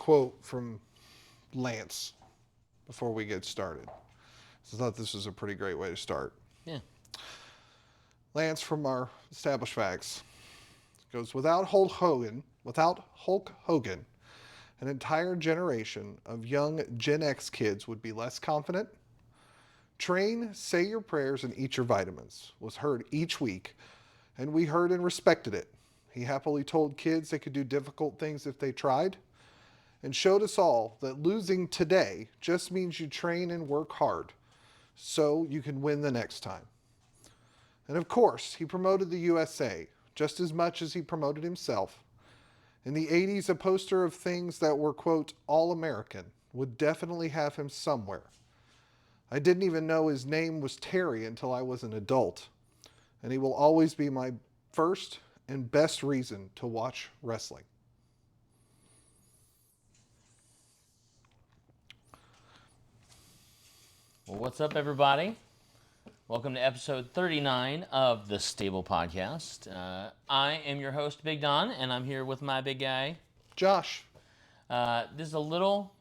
quote from Lance before we get started. So I thought this was a pretty great way to start. Yeah. Lance from our Established Facts goes, without Hulk Hogan, an entire generation of young Gen X kids would be less confident. Train, say your prayers, and eat your vitamins was heard each week, and we heard and respected it. He happily told kids they could do difficult things if they tried, and showed us all that losing today just means you train and work hard so you can win the next time. And of course, he promoted the USA just as much as he promoted himself. In the 80s, a poster of things that were, quote, all American would definitely have him somewhere. I didn't even know his name was Terry until I was an adult. And he will always be my first and best reason to watch wrestling. Well, what's up, everybody? Welcome to episode 39 of the Stable Podcast. I am your host, Big Don, and I'm here with my big guy, Josh. This is a little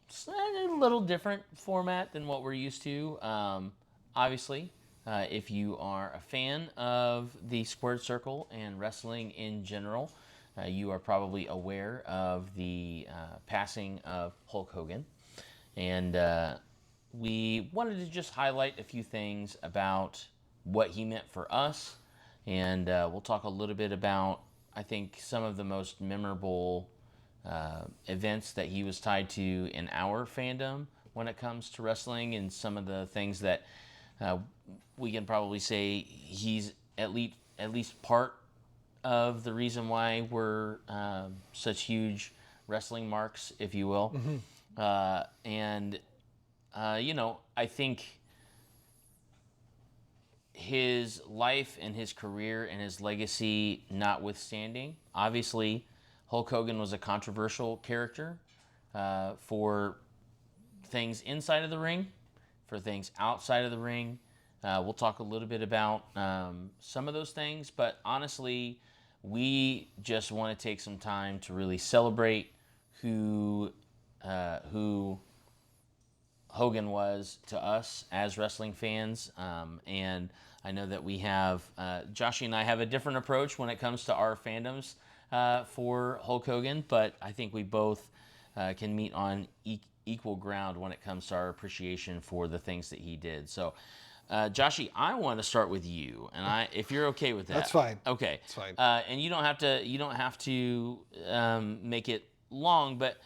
different format than what we're used to. Obviously, if you are a fan of the Squared Circle and wrestling in general, you are probably aware of the passing of Hulk Hogan. And we wanted to just highlight a few things about what he meant for us. And we'll talk a little bit about, I think, some of the most memorable events that he was tied to in our fandom when it comes to wrestling, and some of the things that we can probably say he's at least part of the reason why we're such huge wrestling marks, if you will. Mm-hmm. I think his life and his career and his legacy notwithstanding, obviously Hulk Hogan was a controversial character for things inside of the ring, for things outside of the ring. We'll talk a little bit about some of those things, but honestly, we just want to take some time to really celebrate who Hogan was to us as wrestling fans. And I know that we have, Joshy and I have a different approach when it comes to our fandoms for Hulk Hogan, but I think we both can meet on equal ground when it comes to our appreciation for the things that he did. So, Joshy, I want to start with you, and if you're okay with that. That's fine. Okay. That's fine. And you don't have to make it long, but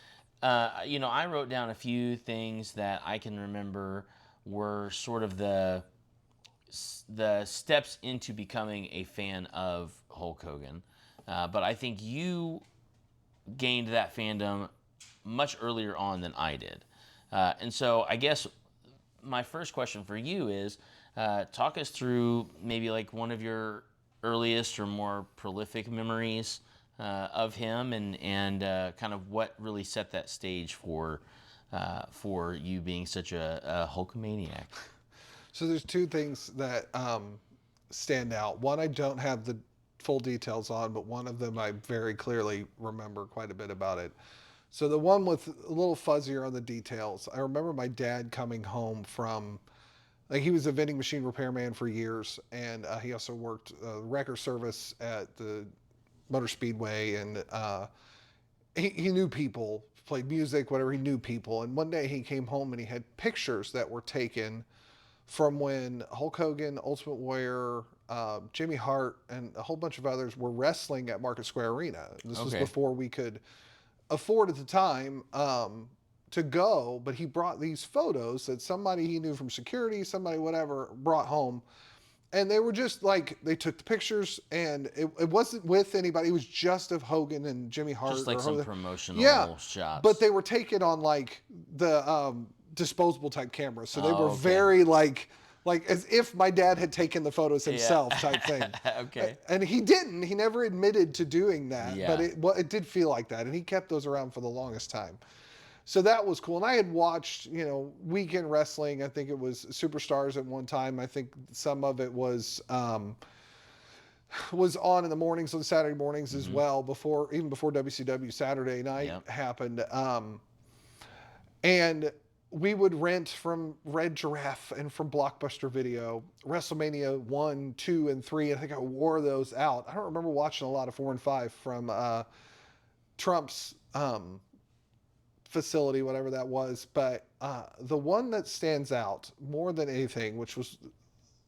I wrote down a few things that I can remember were sort of the steps into becoming a fan of Hulk Hogan. But I think you gained that fandom much earlier on than I did. And so I guess my first question for you is, talk us through maybe like one of your earliest or more prolific memories of him, and kind of what really set that stage for you being such a Hulkamaniac. So there's two things that stand out. One I don't have the full details on, but one of them I very clearly remember quite a bit about it. So the one with a little fuzzier on the details, I remember my dad coming home from, like, he was a vending machine repairman for years, and he also worked wrecker service at the Motor Speedway, and he knew people, played music, whatever, he knew people. And one day he came home and he had pictures that were taken from when Hulk Hogan, Ultimate Warrior, Jimmy Hart, and a whole bunch of others were wrestling at Market Square Arena. This was before we could afford at the time to go, but he brought these photos that somebody he knew from security, somebody whatever, brought home. And they were just like, they took the pictures, and it wasn't with anybody. It was just of Hogan and Jimmy Hart. Just like some Hogan. promotional shots. But they were taken on like the disposable type cameras. So they were very like as if my dad had taken the photos himself type thing. Okay. And he didn't. He never admitted to doing that. Yeah. But it did feel like that. And he kept those around for the longest time. So that was cool. And I had watched, weekend wrestling. I think it was Superstars at one time. I think some of it was on in the mornings, on Saturday mornings as well, even before WCW Saturday night happened. And we would rent from Red Giraffe and from Blockbuster Video WrestleMania 1, 2, and 3. I think I wore those out. I don't remember watching a lot of 4 and 5 from Trump's facility, whatever that was. But the one that stands out more than anything, which was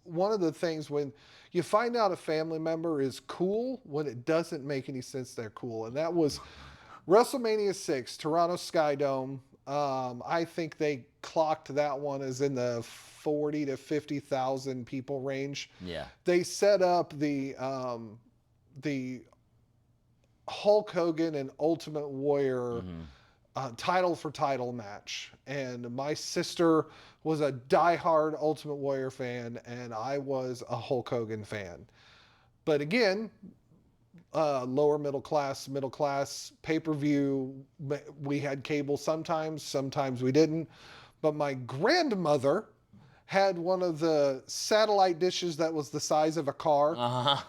one of the things when you find out a family member is cool when it doesn't make any sense they're cool. And that was WrestleMania 6, Toronto Skydome. I think they clocked that one as in the 40 to 50,000 people range. Yeah. They set up the Hulk Hogan and Ultimate Warrior title for title match. And my sister was a diehard Ultimate Warrior fan, and I was a Hulk Hogan fan. But again, lower middle class, pay-per-view. We had cable sometimes we didn't. But my grandmother had one of the satellite dishes that was the size of a car. Uh-huh.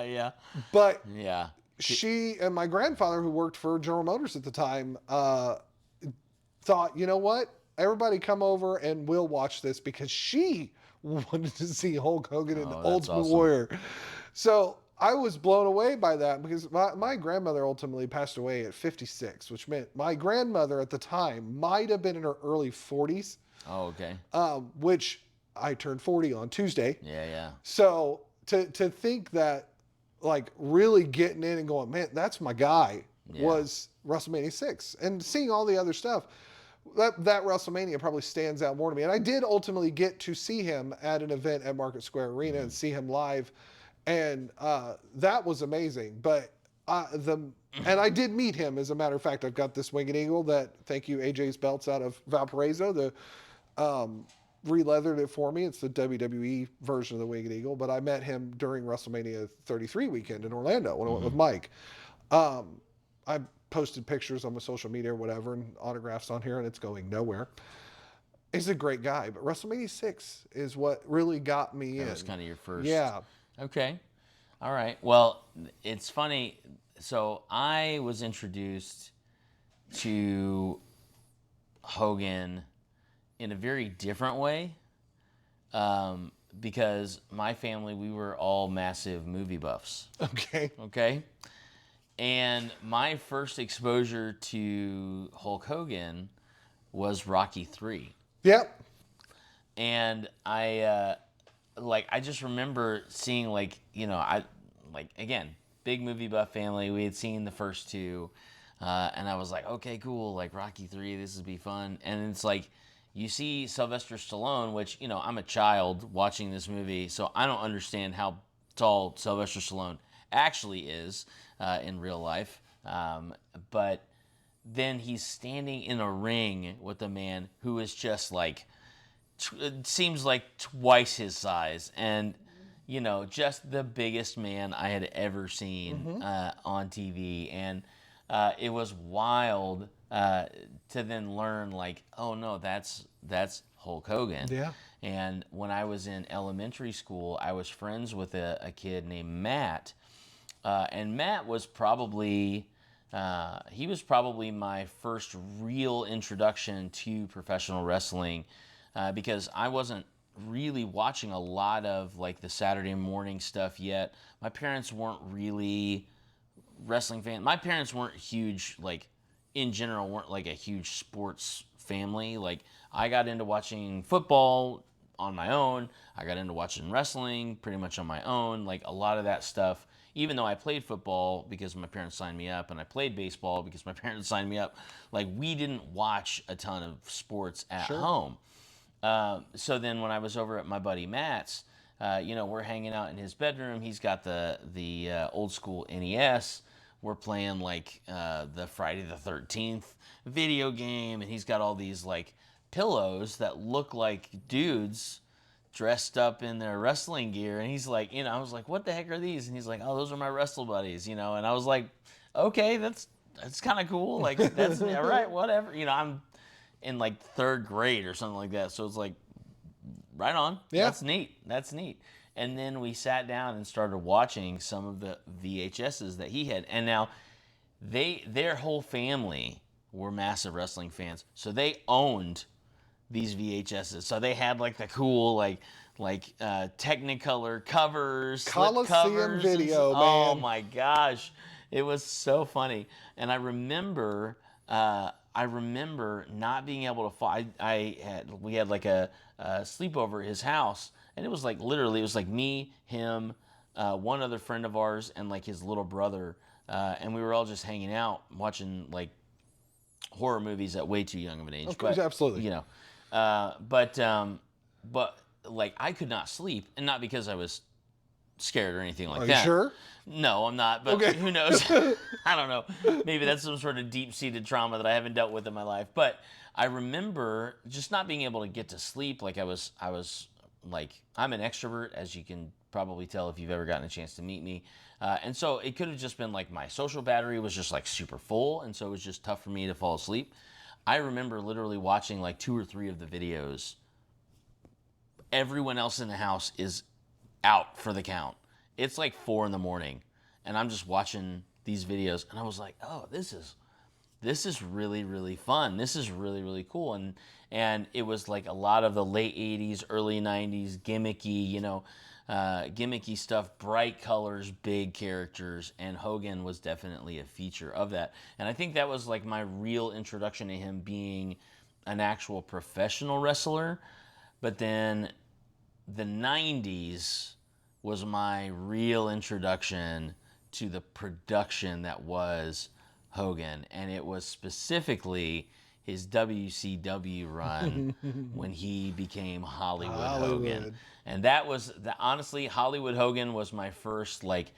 Yeah. But Yeah. she and my grandfather, who worked for General Motors at the time, thought, you know what? Everybody come over and we'll watch this, because she wanted to see Hulk Hogan and Oh, that's Ultimate awesome. Warrior. So I was blown away by that, because my grandmother ultimately passed away at 56, which meant my grandmother at the time might have been in her early 40s, Oh, okay. which I turned 40 on Tuesday. Yeah, yeah. So to think that, like, really getting in and going, man, that's my guy, was WrestleMania 6. And seeing all the other stuff, that WrestleMania probably stands out more to me. And I did ultimately get to see him at an event at Market Square Arena and see him live. And that was amazing. But and I did meet him, as a matter of fact. I've got this Winged Eagle that, thank you, AJ's Belts out of Valparaiso. Re-leathered it for me. It's the WWE version of the Winged Eagle, but I met him during WrestleMania 33 weekend in Orlando when I went with Mike. I posted pictures on my social media or whatever and autographs on here, and it's going nowhere. He's a great guy, but WrestleMania 6 is what really got me in. That was kind of your first. Yeah. Okay. All right. Well, it's funny. So I was introduced to Hogan in a very different way, because my family, we were all massive movie buffs. Okay. Okay. And my first exposure to Hulk Hogan was Rocky 3. Yep. And I just remember seeing, again, big movie buff family. We had seen the first two, and I was like, okay, cool, like Rocky 3, this would be fun. And it's like, you see Sylvester Stallone, which, I'm a child watching this movie, so I don't understand how tall Sylvester Stallone actually is in real life. But then he's standing in a ring with a man who is just like, it seems like twice his size, and just the biggest man I had ever seen on TV. And it was wild to then learn, like, oh no, that's Hulk Hogan. Yeah. And when I was in elementary school, I was friends with a kid named Matt, and Matt was probably my first real introduction to professional wrestling, because I wasn't really watching a lot of like the Saturday morning stuff yet. My parents weren't really wrestling fans. My parents weren't huge, like, in general, weren't like a huge sports family. Like, I got into watching football on my own. I got into watching wrestling pretty much on my own. Like, a lot of that stuff, even though I played football because my parents signed me up, and I played baseball because my parents signed me up, like, we didn't watch a ton of sports at home. So then when I was over at my buddy Matt's, we're hanging out in his bedroom. He's got the old school NES. We're playing like the Friday the 13th video game, and he's got all these like pillows that look like dudes dressed up in their wrestling gear. And he's like, I was like, what the heck are these? And he's like, oh, those are my wrestle buddies, And I was like, okay, that's kind of cool. Like, that's all right, whatever. I'm in like third grade or something like that. So it's like, right on. Yeah. That's neat. And then we sat down and started watching some of the VHSs that he had. And now their whole family were massive wrestling fans, so they owned these VHSs. So they had like the cool Technicolor covers, slip Coliseum covers, video, oh man. my gosh, it was so funny. And I remember not being able to fall. We had like a sleepover at his house, and it was like literally it was like me, him, one other friend of ours, and like his little brother, and we were all just hanging out watching like horror movies at way too young of an age. Of course, But absolutely. you know, but like I could not sleep, and not because I was scared or anything like Are you that. sure? No, I'm not. But Okay. who knows? I don't know. Maybe that's some sort of deep-seated trauma that I haven't dealt with in my life. But I remember just not being able to get to sleep. Like I was like I'm an extrovert, as you can probably tell if you've ever gotten a chance to meet me. And so it could have just been like my social battery was just like super full, and so it was just tough for me to fall asleep. I remember literally watching like 2 or 3 of the videos. Everyone else in the house is out for the count. It's like 4 in the morning, and I'm just watching these videos, and I was like, "Oh, this is really really fun. This is really really cool." And it was like a lot of the late '80s, early '90s gimmicky, gimmicky stuff, bright colors, big characters, and Hogan was definitely a feature of that. And I think that was like my real introduction to him being an actual professional wrestler. But then the '90s was my real introduction to the production that was Hogan, and it was specifically his WCW run when he became Hollywood Hogan. And that was honestly, Hollywood Hogan was my first like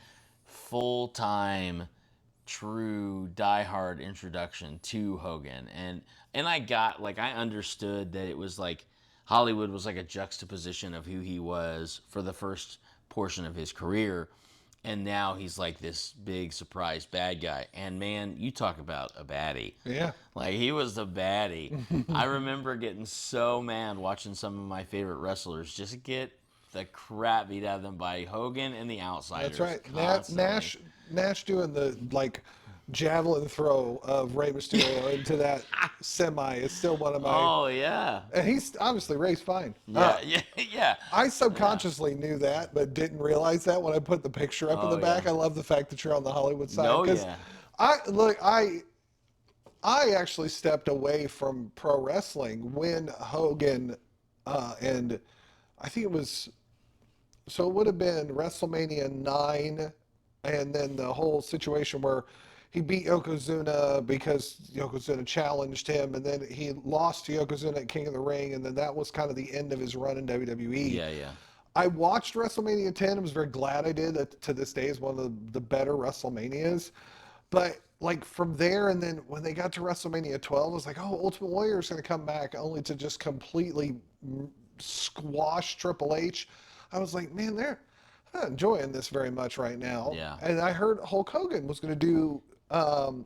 full-time true diehard introduction to Hogan. And I got like I understood that it was like Hollywood was like a juxtaposition of who he was for the first portion of his career, and now he's like this big surprise bad guy. And man, you talk about a baddie. Yeah. Like he was the baddie. I remember getting so mad watching some of my favorite wrestlers just get the crap beat out of them by Hogan and the Outsiders. That's right. Constantly. Nash doing the like javelin throw of Rey Mysterio into that semi is still one of my. Oh yeah. And he's obviously Rey's fine. Yeah, yeah. I subconsciously knew that, but didn't realize that when I put the picture up in the Oh, back. yeah. I love the fact that you're on the Hollywood side. Oh, 'Cause yeah. I actually stepped away from pro wrestling when Hogan and I think it was so it would have been WrestleMania 9 and then the whole situation where he beat Yokozuna because Yokozuna challenged him, and then he lost to Yokozuna at King of the Ring, and then that was kind of the end of his run in WWE. Yeah, yeah. I watched WrestleMania 10. I was very glad I did. That to this day is one of the better WrestleManias. But like from there, and then when they got to WrestleMania 12, I was like, oh, Ultimate Warrior is going to come back, only to just completely squash Triple H. I was like, man, they're not enjoying this very much right now. Yeah. And I heard Hulk Hogan was going to do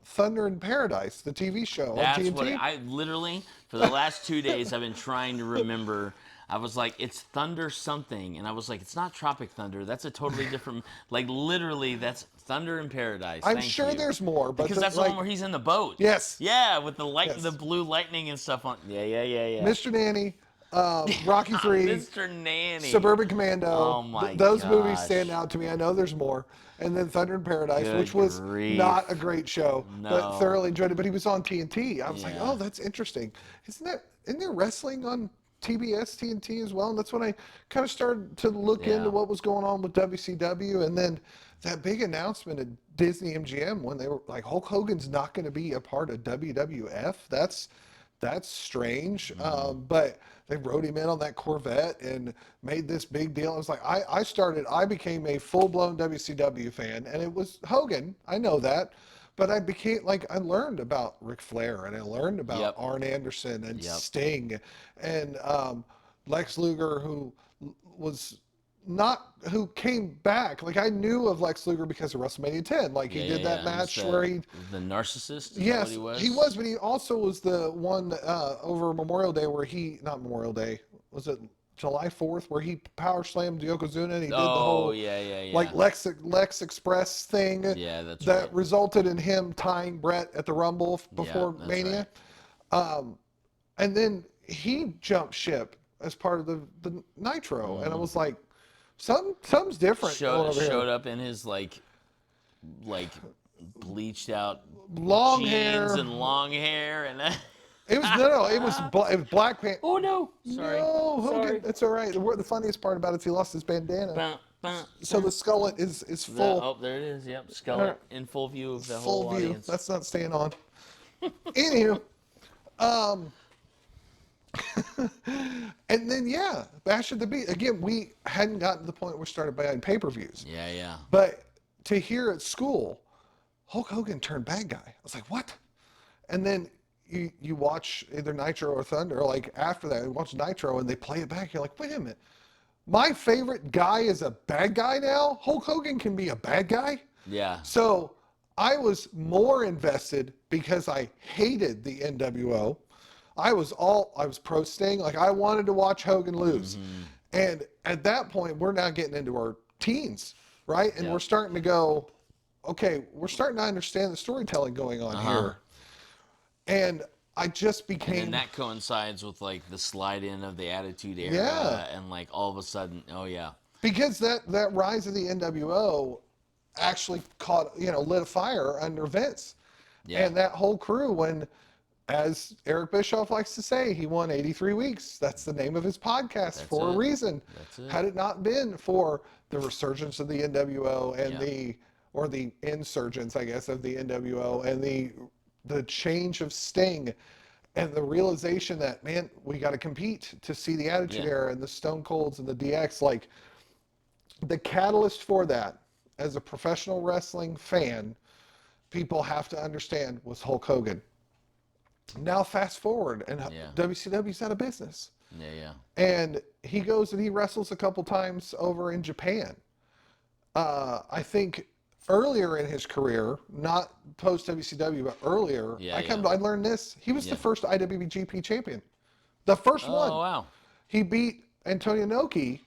Thunder in Paradise, the TV show That's on TNT. what I literally for the last 2 days I've been trying to remember. I was like, it's Thunder something, and I was like, it's not Tropic Thunder. That's a totally different. Like literally, that's Thunder in Paradise. I'm Thank sure you. there's more, but Because that's the like, one where he's in the boat. Yes. Yeah, with the Yes. the blue lightning and stuff on. Yeah, yeah, yeah, yeah. Mr. Nanny, Rocky 3, Mr. Nanny. Suburban Commando. Oh my those movies gosh. stand out to me. I know there's more. And then Thunder in Paradise, Good which was grief. not a great show, but No. thoroughly enjoyed it. But he was on TNT. I was like, Yeah. oh, that's interesting. Isn't there wrestling on TBS, TNT as well? And that's when I kind of started to look Yeah. into what was going on with WCW. And then that big announcement at Disney MGM when they were like, Hulk Hogan's not going to be a part of WWF. That's strange. But they wrote him in on that Corvette and made this big deal. I was like, I became a full-blown WCW fan, and it was Hogan. I know that. But I became like, I learned about Ric Flair, and I learned about Yep. Arn Anderson and Yep. Sting and Lex Luger, who was who came back. Like I knew of Lex Luger because of WrestleMania 10. Like he Yeah, did yeah, that yeah. match He's where he the narcissist. Is yes, that what he was, but he also was the one over Memorial Day where not Memorial Day, was it July 4th where he power slammed Yokozuna and he did the Oh, whole yeah, yeah, yeah. like Lex Express thing Yeah, that's that right. resulted in him tying Brett at the Rumble Yeah, before that's Mania. right. And then he jumped ship as part of the Nitro. And I was like, something's different going over here. Showed up in his like bleached out Long jeans hair. and long hair and It was no, it was Black Panther. oh no, sorry, No, Hogan. sorry. It's all right. The funniest part about it is he lost his bandana, Bum, bum, so bum. the skullet is full, Oh, there it is. Yep, skullet in full view of the full whole view. audience. That's not staying on. Anywho, and then yeah, Bash at the Beach again. We hadn't gotten to the point where we started buying pay-per-views, Yeah, yeah. but to hear at school, Hulk Hogan turned bad guy. I was like, what? And then you watch either Nitro or Thunder, or like after that, you watch Nitro and they play it back. You're like, wait a minute. My favorite guy is a bad guy now? Hulk Hogan can be a bad guy? Yeah. So I was more invested because I hated the NWO. I was pro Sting. Like I wanted to watch Hogan lose. And at that point, we're now getting into our teens, right? And Yep. we're starting to go, okay, we're starting to understand the storytelling going on here. And I just And became then that coincides with like the slide in of the Attitude Era, Yeah. and like all of a sudden, oh yeah, because that rise of the NWO actually lit a fire under Vince. yeah, And that whole crew, when, as Eric Bischoff likes to say, he won 83 weeks. That's the name of his podcast for a it. reason. That's it. Had it not been for the resurgence of the NWO and Yeah. the insurgence, I guess, of the NWO and the change of Sting and the realization that, man, we got to compete to see the Attitude Yeah. Era and the Stone Colds and the DX, like the catalyst for that as a professional wrestling fan, people have to understand was Hulk Hogan. Now fast forward and Yeah. WCW's out of business. yeah, yeah, And he goes and he wrestles a couple times over in Japan. I think earlier in his career, not post WCW, but earlier, Yeah, I learned this. He was Yeah. the first IWGP champion. The first one. Oh wow, He beat Antonio Inoki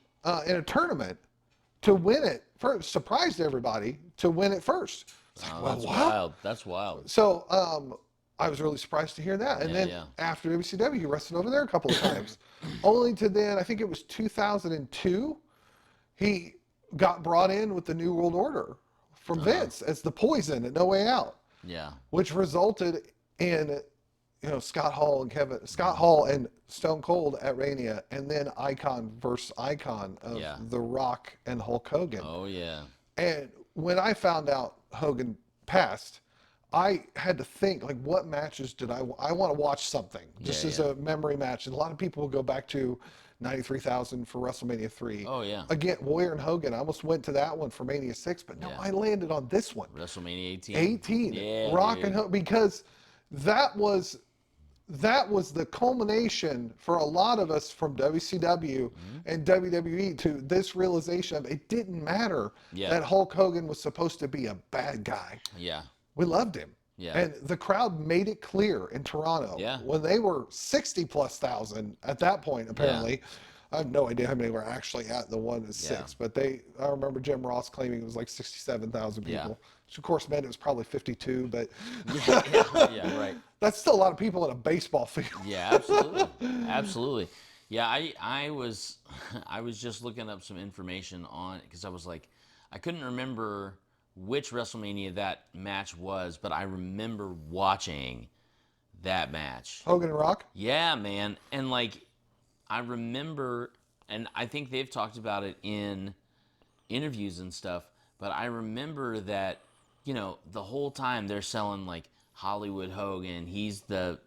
in a tournament to win it first. Surprised everybody to win it first. It's like, well, that's what? wild. That's wild. So I was really surprised to hear that. And Yeah, then yeah. after WCW, he wrestled over there a couple of times. Only to then, I think it was 2002, he got brought in with the New World Order from Vince as the Poison at No Way Out, Yeah, which resulted in Scott Hall and Stone Cold at Mania, and then Icon versus Icon of Yeah. The Rock and Hulk Hogan. oh yeah, And when I found out Hogan passed, I had to think, like, what matches did I want to watch something just Yeah, as yeah. a memory match. And a lot of people will go back to 93,000 for WrestleMania 3. Oh, yeah. Again, Warrior and Hogan. I almost went to that one for Mania 6, but no, Yeah. I landed on this one. WrestleMania 18. 18. Yeah, Rock dude. and Hogan, because that was the culmination for a lot of us from WCW Mm-hmm. and WWE to this realization of it didn't matter Yeah. that Hulk Hogan was supposed to be a bad guy. Yeah, We loved him. Yeah. And the crowd made it clear in Toronto Yeah. when they were 60 plus thousand at that point, apparently. I have no idea how many were actually at the one at Yeah. 6, but I remember Jim Ross claiming it was like 67,000 people, Yeah. which of course meant it was probably 52, but yeah, right. that's still a lot of people in a baseball field. Yeah, absolutely, absolutely. Yeah, I was I was just looking up some information on because I was like, I couldn't remember which WrestleMania that match was, but I remember watching that match. Hogan and Rock? Yeah, man, and like I remember, and I think they've talked about it in interviews and stuff, but I remember that, the whole time they're selling like Hollywood Hogan, he's the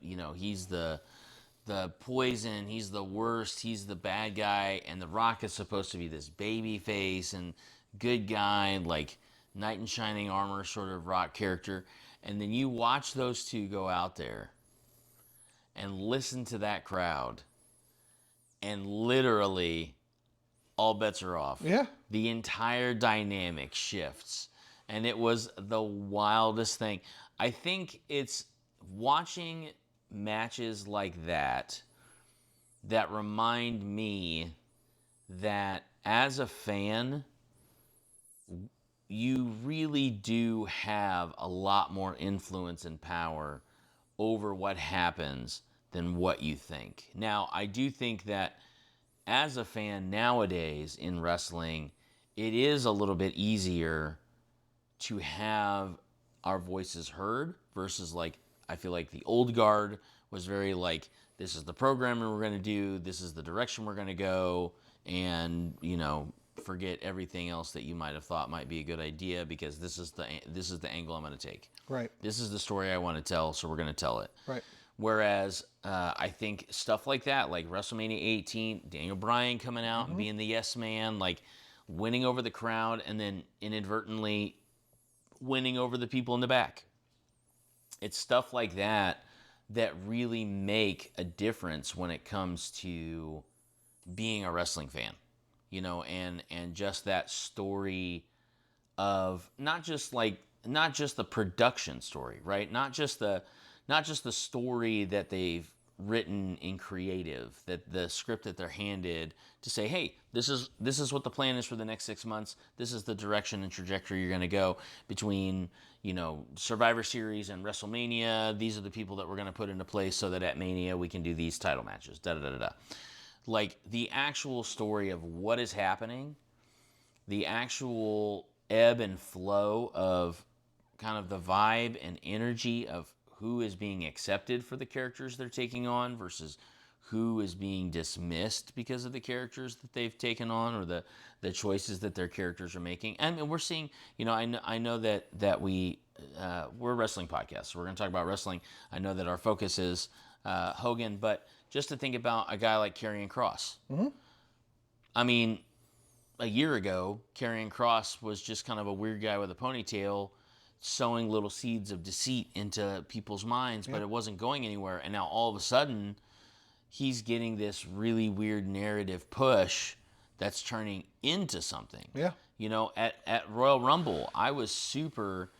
Poison, he's the worst, he's the bad guy, and The Rock is supposed to be this baby face and good guy, like knight in shining armor sort of Rock character. And then you watch those two go out there and listen to that crowd, and literally all bets are off. Yeah. The entire dynamic shifts. And it was the wildest thing. I think it's watching matches like that remind me that as a fan, you really do have a lot more influence and power over what happens than what you think. Now, I do think that as a fan nowadays in wrestling, it is a little bit easier to have our voices heard versus like I feel like the old guard was very like this is the programming we're going to do, this is the direction we're going to go, and forget everything else that you might have thought might be a good idea because this is the angle I'm going to take. Right. This is the story I want to tell, so we're going to tell it. Right. Whereas I think stuff like that, like WrestleMania 18, Daniel Bryan coming out and being the yes man, like winning over the crowd and then inadvertently winning over the people in the back. It's stuff like that that really make a difference when it comes to being a wrestling fan, and just that story of not just the production story, right? Not just the story that they've written in creative, that the script that they're handed to say, hey, this is what the plan is for the next 6 months. This is the direction and trajectory you're going to go between Survivor Series and WrestleMania. These are the people that we're going to put into place so that at Mania we can do these title matches. Da da da da da. Like the actual story of what is happening, the actual ebb and flow of kind of the vibe and energy of who is being accepted for the characters they're taking on versus who is being dismissed because of the characters that they've taken on or the choices that their characters are making. And we're seeing, I know that we're a wrestling podcast, so we're going to talk about wrestling. I know that our focus is Hogan, but just to think about a guy like Karrion Kross. Mm-hmm. I mean, a year ago, Karrion Kross was just kind of a weird guy with a ponytail sowing little seeds of deceit into people's minds, but it wasn't going anywhere. And now all of a sudden, he's getting this really weird narrative push that's turning into something. Yeah. At Royal Rumble, I was super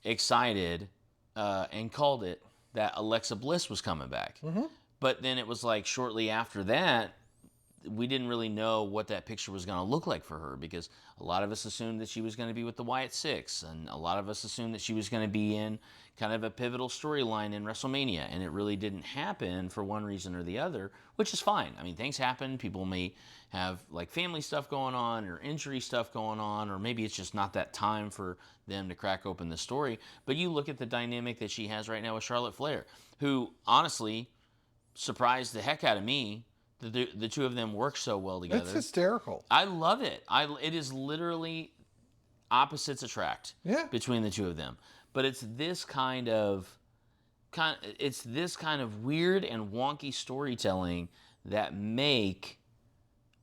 excited and called it that Alexa Bliss was coming back. Mm-hmm. But then it was like shortly after that, we didn't really know what that picture was going to look like for her because a lot of us assumed that she was going to be with the Wyatt Six, and a lot of us assumed that she was going to be in kind of a pivotal storyline in WrestleMania, and it really didn't happen for one reason or the other, which is fine. I mean, things happen. People may have like family stuff going on or injury stuff going on, or maybe it's just not that time for them to crack open the story. But you look at the dynamic that she has right now with Charlotte Flair, who honestly surprised the heck out of me. The two of them work so well together. It's hysterical. I love it. It is literally opposites attract between the two of them. But it's this kind of weird and wonky storytelling that make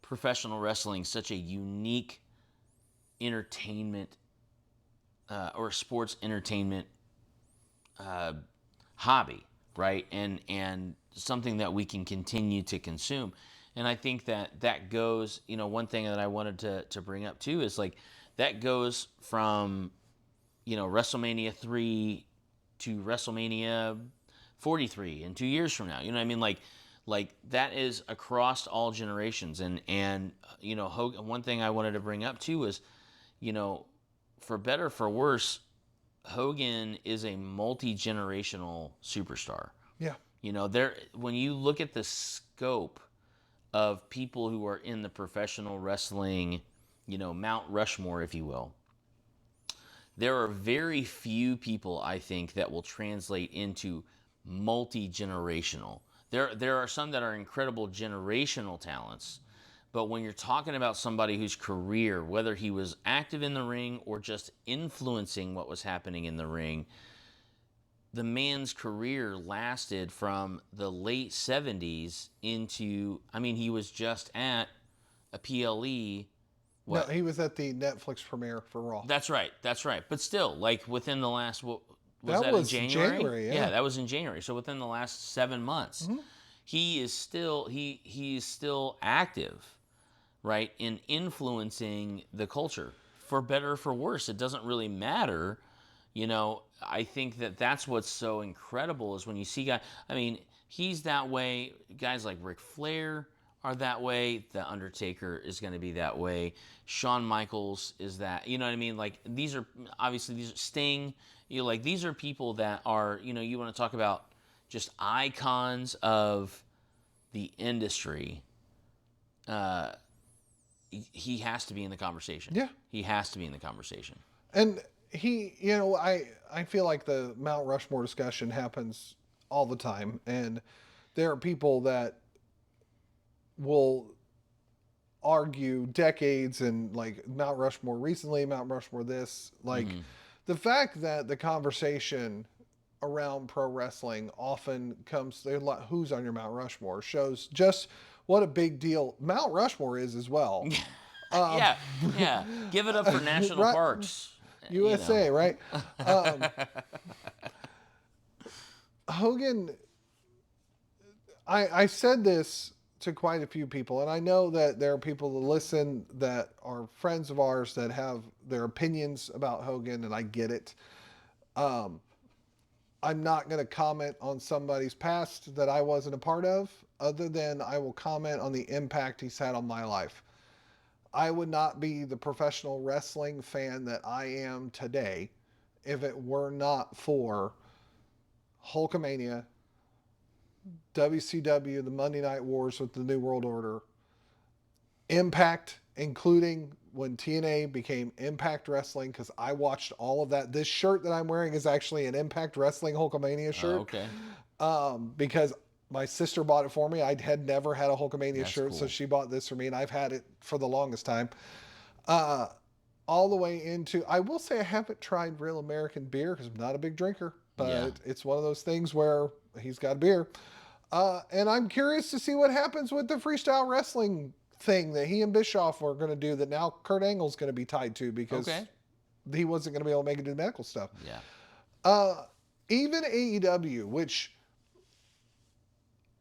professional wrestling such a unique entertainment or sports entertainment hobby, right? And something that we can continue to consume. And I think that goes, one thing that I wanted to bring up too is like that goes from, WrestleMania 3 to WrestleMania 43 in 2 years from now. You know what I mean? Like that is across all generations. And Hogan, one thing I wanted to bring up too is, for better or for worse, Hogan is a multi-generational superstar. Yeah. When you look at the scope of people who are in the professional wrestling, Mount Rushmore, if you will, there are very few people, I think, that will translate into multi-generational. There are some that are incredible generational talents, but when you're talking about somebody whose career, whether he was active in the ring or just influencing what was happening in the ring, the man's career lasted from the late 70s into, he was just at a PLE. No, he was at the Netflix premiere for Raw. That's right. But still, like within the last, was that in January? January, yeah. That was in January. So within the last 7 months, he is still active, right, in influencing the culture. For better or for worse, it doesn't really matter. I think that's what's so incredible is when you see guys. He's that way. Guys like Ric Flair are that way. The Undertaker is going to be that way. Shawn Michaels is that. You know what I mean? Like these are obviously these are Sting. You know, like these are people that are, you know, you want to talk about just icons of the industry. Uh, he has to be in the conversation. Yeah. He has to be in the conversation. And he, you know, I feel like the Mount Rushmore discussion happens all the time, and there are people that will argue decades and like Mount Rushmore recently, Mount Rushmore this, like the fact that the conversation around pro wrestling often comes who's on your Mount Rushmore shows just what a big deal Mount Rushmore is as well. Yeah, yeah. Give it up for national Right, parks. You know. USA, right? Hogan, I said this to quite a few people, and I know that there are people that listen that are friends of ours that have their opinions about Hogan, and I get it. I'm not going to comment on somebody's past that I wasn't a part of, other than I will comment on the impact he's had on my life. I would not be the professional wrestling fan that I am today if it were not for Hulkamania, WCW, the Monday Night Wars with the New World Order, Impact, including when TNA became Impact Wrestling, because I watched all of that. This shirt that I'm wearing is actually an Impact Wrestling Hulkamania shirt. Okay. Because my sister bought it for me. I had never had a Hulkamania That's shirt, so cool. she bought this for me, and I've had it for the longest time. All the way into, I will say I haven't tried real American beer because I'm not a big drinker, but Yeah. it's one of those things where he's got a beer. And I'm curious to see what happens with the freestyle wrestling thing that he and Bischoff were going to do that now Kurt Angle's going to be tied to because Okay. he wasn't going to be able to make it do medical stuff. Yeah. Even AEW, which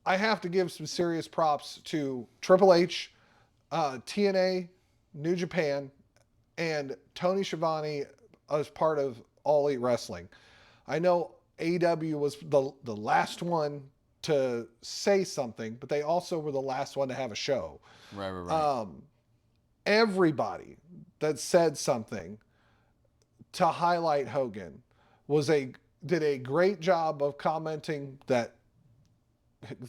I have to give some serious props to Triple H, TNA, New Japan, and Tony Schiavone as part of All Elite Wrestling. I know AEW was the last one to say something, but they also were the last one to have a show. Right. Everybody that said something to highlight Hogan did a great job of commenting that,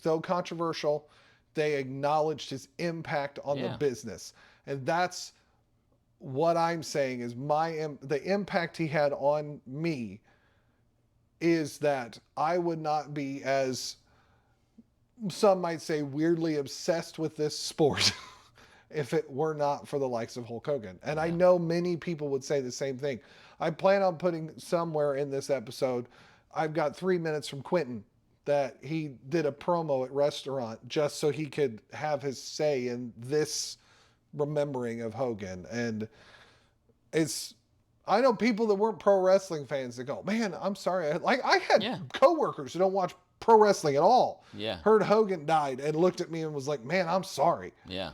though controversial, they acknowledged his impact on the Yeah. business. And that's what I'm saying is the impact he had on me is that I would not be, as some might say, weirdly obsessed with this sport if it were not for the likes of Hulk Hogan. And I Yeah. know many people would say the same thing. I plan on putting somewhere in this episode, I've got 3 minutes from Quentin that he did a promo at restaurant just so he could have his say in this remembering of Hogan. And it's, I know people that weren't pro wrestling fans that go, man, I'm sorry. Like I had Yeah. coworkers who don't watch pro wrestling at all. Yeah. Heard Hogan died and looked at me and was like, man, I'm sorry. Yeah.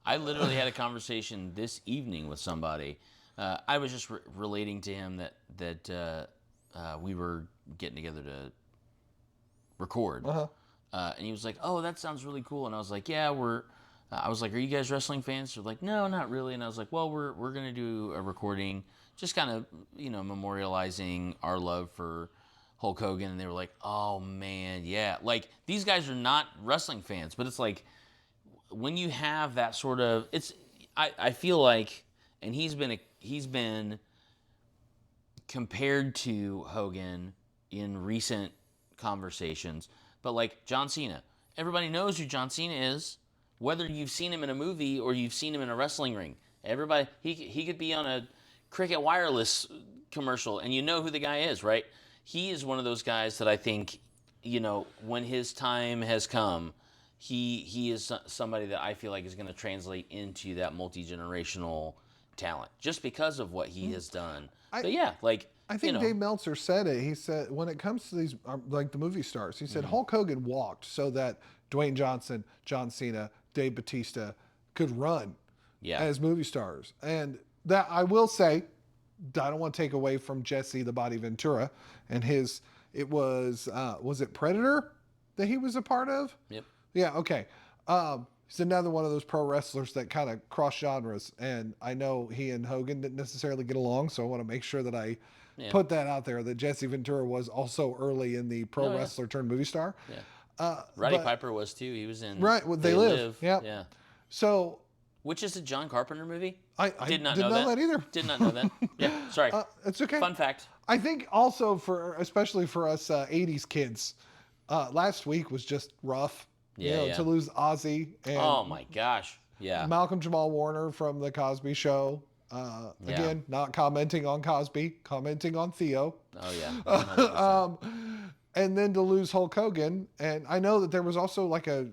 I literally had a conversation this evening with somebody. I was just relating to him that we were getting together to record, and he was like, "Oh, that sounds really cool." And I was like, "Yeah, we're." I was like, "Are you guys wrestling fans?" They're like, "No, not really." And I was like, "Well, we're gonna do a recording, just kind of memorializing our love for Hulk Hogan." And they were like, "Oh man, yeah." Like these guys are not wrestling fans, but it's like when you have that sort of I feel like, and he's been compared to Hogan in recent conversations, but like John Cena, everybody knows who John Cena is, whether you've seen him in a movie or you've seen him in a wrestling ring. Everybody, he could be on a Cricket Wireless commercial and you know who the guy is, right? He is one of those guys that I think, when his time has come, he is somebody that I feel like is going to translate into that multi-generational talent just because of what he has done. But yeah, like I think Dave Meltzer said it. He said, when it comes to these, like the movie stars, he said Hulk Hogan walked so that Dwayne Johnson, John Cena, Dave Batista could run yeah, as movie stars. And that, I will say, I don't want to take away from Jesse the Body Ventura and was it Predator that he was a part of? yep, Yeah, okay. He's another one of those pro wrestlers that kind of cross genres, and I know he and Hogan didn't necessarily get along, so I want to make sure that I Yeah. put that out there. That Jesse Ventura was also early in the pro Oh, yeah. wrestler turned movie star. Yeah. Roddy But Piper was too. He was in right, well, They Live. Yeah. Yeah. So Which is a John Carpenter movie. I Did not didn't know know that either. Did not know that. Yeah. Sorry. It's okay. Fun fact. I think also especially for us '80s kids, last week was just rough. Yeah, yeah. To lose Ozzy and Oh my gosh. Yeah. Malcolm Jamal Warner from the Cosby Show. Again, not commenting on Cosby, commenting on Theo. Oh yeah. 100%. And then to lose Hulk Hogan, and I know that there was also like a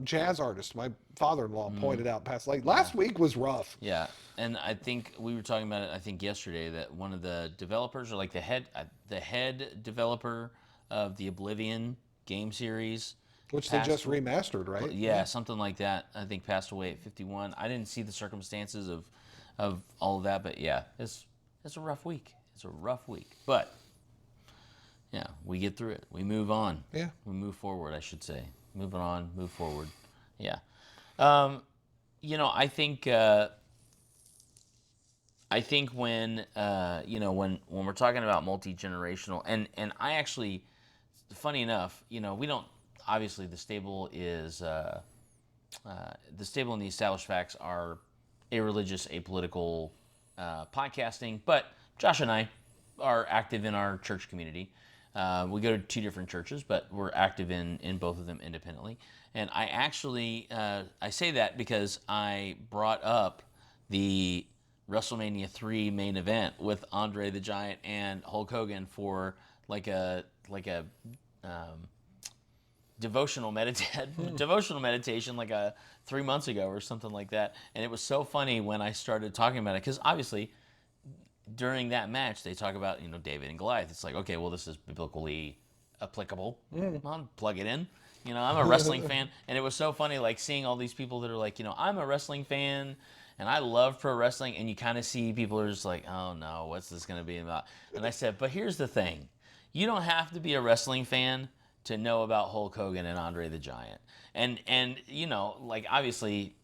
jazz artist. My father-in-law pointed out last week was rough. Yeah, and I think we were talking about it. I think yesterday that one of the developers, or like the head developer of the Oblivion game series, Which they just remastered, right? yeah, something like that. I think passed away at 51. I didn't see the circumstances of all of that, but yeah, it's a rough week. It's a rough week, but yeah, we get through it. We move on. Yeah. We move forward, I should say. Moving on, move forward. Yeah. I think when when we're talking about multi-generational, and I actually, funny enough, we don't, obviously the stable is the stable and the established facts are irreligious, apolitical podcasting, but Josh and I are active in our church community. We go to two different churches, but we're active in both of them independently. And I actually, I say that because I brought up the WrestleMania 3 main event with Andre the Giant and Hulk Hogan for like a devotional meditation like 3 months ago or something like that. And it was so funny when I started talking about it, because obviously during that match they talk about David and Goliath. It's like, okay, well, this is biblically applicable. I'll plug it in. I'm a wrestling fan, and it was so funny, like seeing all these people that are like, I'm a wrestling fan and I love pro wrestling, and you kind of see people are just like, oh no, what's this going to be about? And I said, but here's the thing, you don't have to be a wrestling fan to know about Hulk Hogan and Andre the Giant, and like, obviously,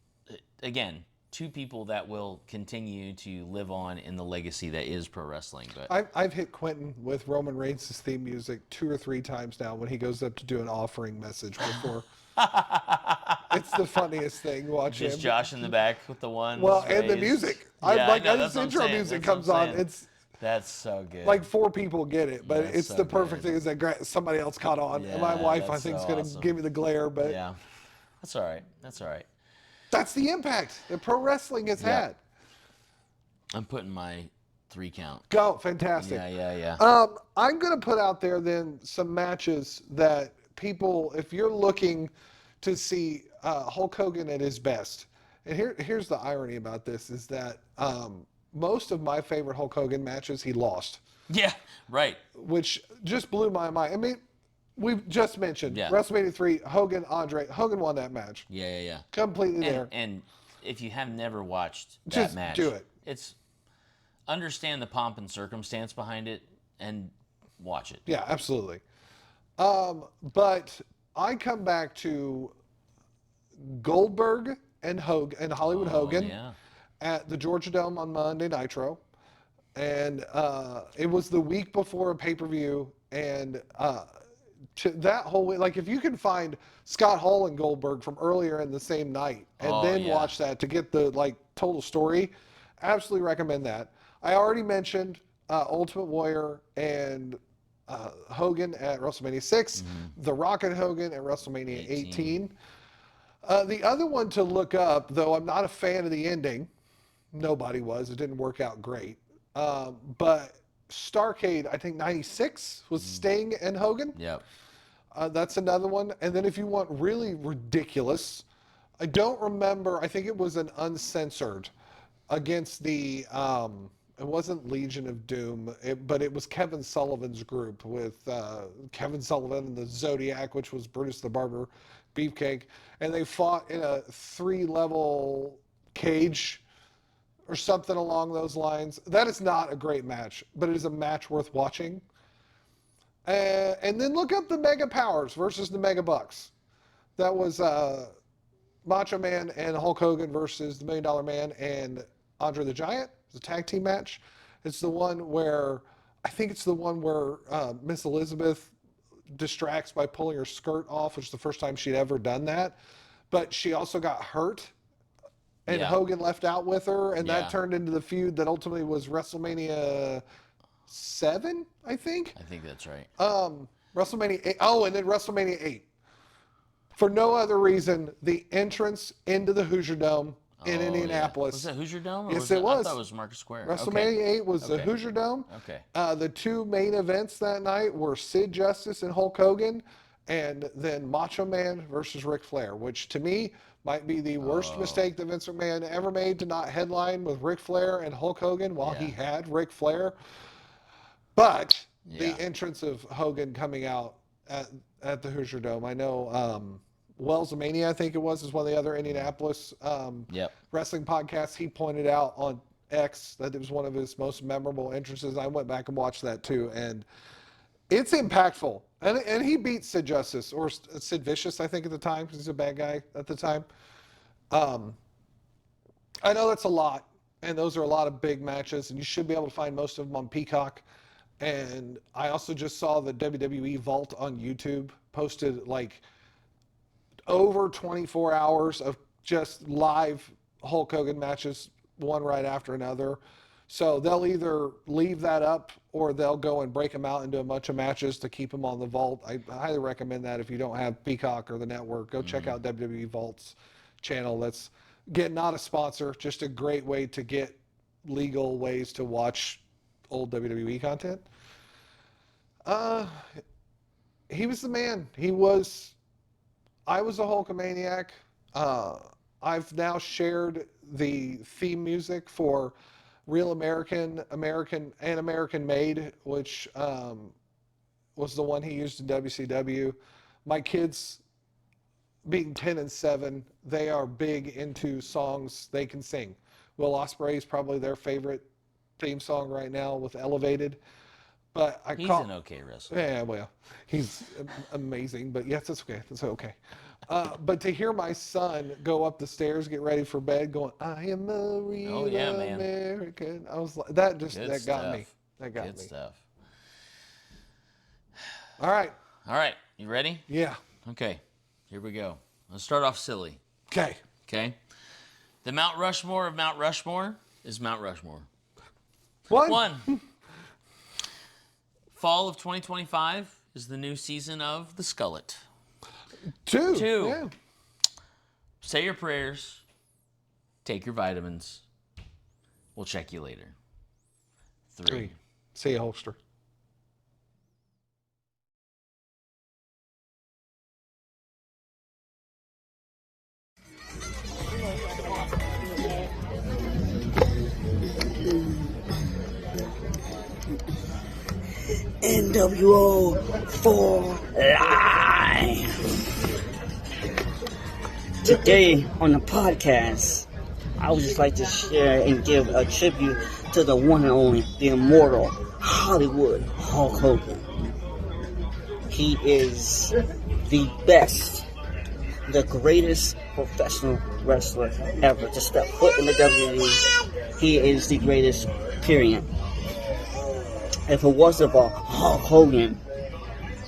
again, two people that will continue to live on in the legacy that is pro wrestling. But I've hit Quentin with Roman Reigns' theme music 2 or 3 times now when he goes up to do an offering message before. It's the funniest thing. Watch just him. Josh in the back with the one. Well, and the music. Yeah, This intro music comes on. That's so good. Like 4 people get it, but That's it's so the perfect good. thing is that somebody else caught on. And my Yeah, wife, I that's think, is so going to awesome. give me the glare, but Yeah, that's all right. That's all right. that's the impact that pro wrestling has Yeah. had. I'm putting my 3 count. Go, fantastic. Yeah. I'm going to put out there then some matches that people, if you're looking to see Hulk Hogan at his best, and here's the irony about this is that most of my favorite Hulk Hogan matches he lost, Yeah, right. which just blew my mind. I mean, we've just mentioned Yeah. WrestleMania 3, Hogan, Andre. Hogan won that match. Yeah. Completely there. And if you have never watched that Just match, do it. It's understand the pomp and circumstance behind it and watch it. Yeah, absolutely. But I come back to Goldberg and Hollywood Hogan Yeah. at the Georgia Dome on Monday Nitro, and it was the week before a pay-per-view, and to that whole week, like if you can find Scott Hall and Goldberg from earlier in the same night and then watch that to get the total story, absolutely recommend that. I already mentioned Ultimate Warrior and Hogan at WrestleMania 6, The Rock and Hogan at WrestleMania 18. The other one to look up, though I'm not a fan of the ending, nobody was, it didn't work out great, but Starrcade, I think 96 was Sting and Hogan. Yep. That's another one. And then if you want really ridiculous, I don't remember, I think it was an uncensored against the, it wasn't Legion of Doom, but it was Kevin Sullivan's group with Kevin Sullivan and the Zodiac, which was Brutus the Barber Beefcake. And they fought in a 3-level cage or something along those lines. That is not a great match, but it is a match worth watching. And then look up the Mega Powers versus the Mega Bucks. That was Macho Man and Hulk Hogan versus the Million Dollar Man and Andre the Giant. It's a tag team match. It's the one where I think it's the one where Miss Elizabeth distracts by pulling her skirt off, which is the first time she'd ever done that. But she also got hurt, and Yeah. Hogan left out with her, and Yeah. that turned into the feud that ultimately was WrestleMania 7, I think. I think that's right. WrestleMania 8. Oh, and then WrestleMania 8. For no other reason, the entrance into the Hoosier Dome in Oh, Indianapolis. Was that Hoosier Dome? Or Yes, was it was. I thought it was Market Square. WrestleMania 8 was the Okay. Hoosier Dome. Okay. The two main events that night were Sid Justice and Hulk Hogan, and then Macho Man versus Ric Flair, which to me might be the worst mistake that Vince McMahon ever made, to not headline with Ric Flair and Hulk Hogan while he had Ric Flair. But the entrance of Hogan coming out at the Hoosier Dome, I know Wells of Mania, I think it was, is one of the other Indianapolis wrestling podcasts. He pointed out on X that it was one of his most memorable entrances. I went back and watched that too, and it's impactful. And he beat Sid Justice, or Sid Vicious, I think, at the time, because he's a bad guy at the time. I know that's a lot, and those are a lot of big matches, and you should be able to find most of them on Peacock. And I also just saw the WWE Vault on YouTube posted like over 24 hours of just live Hulk Hogan matches, one right after another. So they'll either leave that up or they'll go and break them out into a bunch of matches to keep them on the Vault. I highly recommend that if you don't have Peacock or the network. Go check out WWE Vault's channel. That's not a sponsor, just a great way to get legal ways to watch old WWE content. He was the man. I was a Hulkamaniac. I've now shared the theme music for Real American, and American Made, which was the one he used in WCW. My kids, being 10 and 7, they are big into songs they can sing. Will Ospreay is probably their favorite theme song right now with Elevated. But he's an okay wrestler. Yeah, well, he's amazing. But yes, that's okay. That's okay. But to hear my son go up the stairs, get ready for bed, going, "I am a real American," I was like, that got me. That got me. Good stuff. All right. You ready? Yeah. Okay. Here we go. Let's start off silly. Okay. The Mount Rushmore of Mount Rushmore is Mount Rushmore. One. Fall of 2025 is the new season of The Skullet. 2. 2. Yeah. Say your prayers. Take your vitamins. We'll check you later. 3. See you, Holster. NWO for life. Today on the podcast, I would just like to share and give a tribute to the one and only, the immortal Hollywood Hulk Hogan. He is the best, the greatest professional wrestler ever to step foot in the WWE. He is the greatest, period. If it wasn't for Hulk Hogan,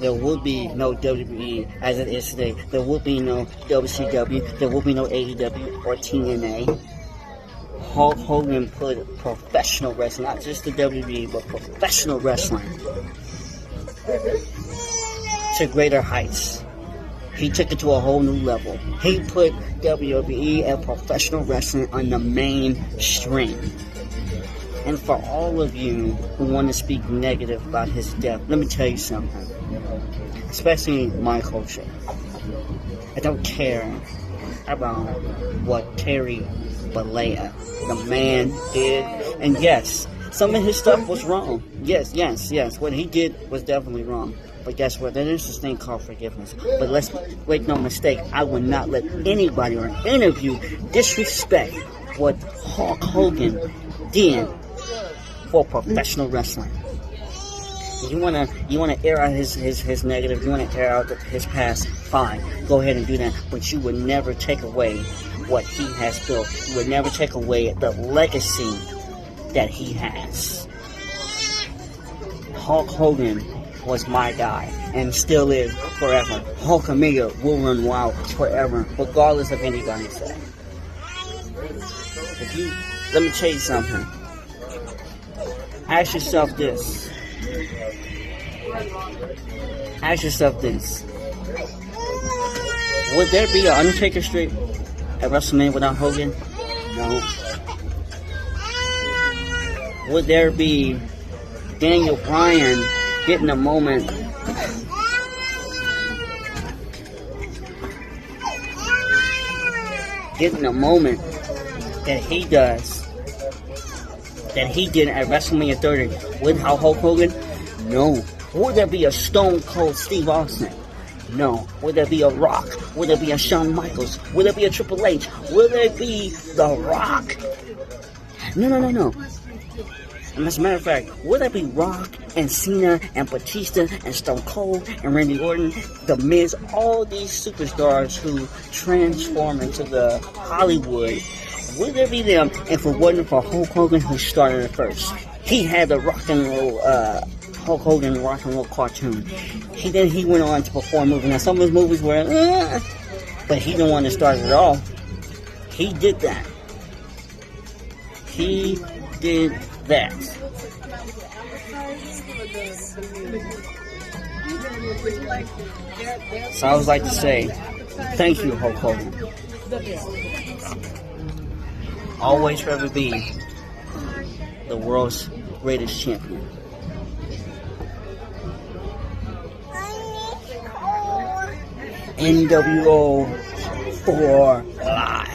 there would be no WWE as it is today. There would be no WCW. There would be no AEW or TNA. Hulk Hogan put professional wrestling, not just the WWE, but professional wrestling, to greater heights. He took it to a whole new level. He put WWE and professional wrestling on the mainstream. And for all of you who want to speak negative about his death, let me tell you something. Especially my culture. I don't care about what Terry Bollea, the man, did. And yes, some of his stuff was wrong. Yes. What he did was definitely wrong. But guess what? There is this thing called forgiveness. But let's make no mistake, I will not let anybody or any of you disrespect what Hulk Hogan did for professional wrestling. You wanna air out his negative. You wanna air out his past. Fine, go ahead and do that. But you would never take away what he has built. You would never take away the legacy that he has. Hulk Hogan was my guy and still is forever. Hulkamania will run wild forever, regardless of anybody said. Let me tell you something. Ask yourself this. Ask yourself this. Would there be an Undertaker streak at WrestleMania without Hogan? No. Would there be Daniel Bryan getting a moment that he does, that he did at WrestleMania 30 without Hulk Hogan? No. Would there be a Stone Cold Steve Austin? No. Would there be a Rock? Would there be a Shawn Michaels? Would there be a Triple H? Would there be The Rock? No. And as a matter of fact, would there be Rock and Cena and Batista and Stone Cold and Randy Orton, The Miz, all these superstars who transform into the Hollywood? Would there be them if it wasn't for Hulk Hogan who started it first? He had the rock and roll, Hulk Hogan rock and roll cartoon. He went on to perform movies. Now some of his movies were, but he the one that started it all. He did that. He did that. So I would like to say, thank you, Hulk Hogan. Always forever be the world's greatest champion. NWO for life.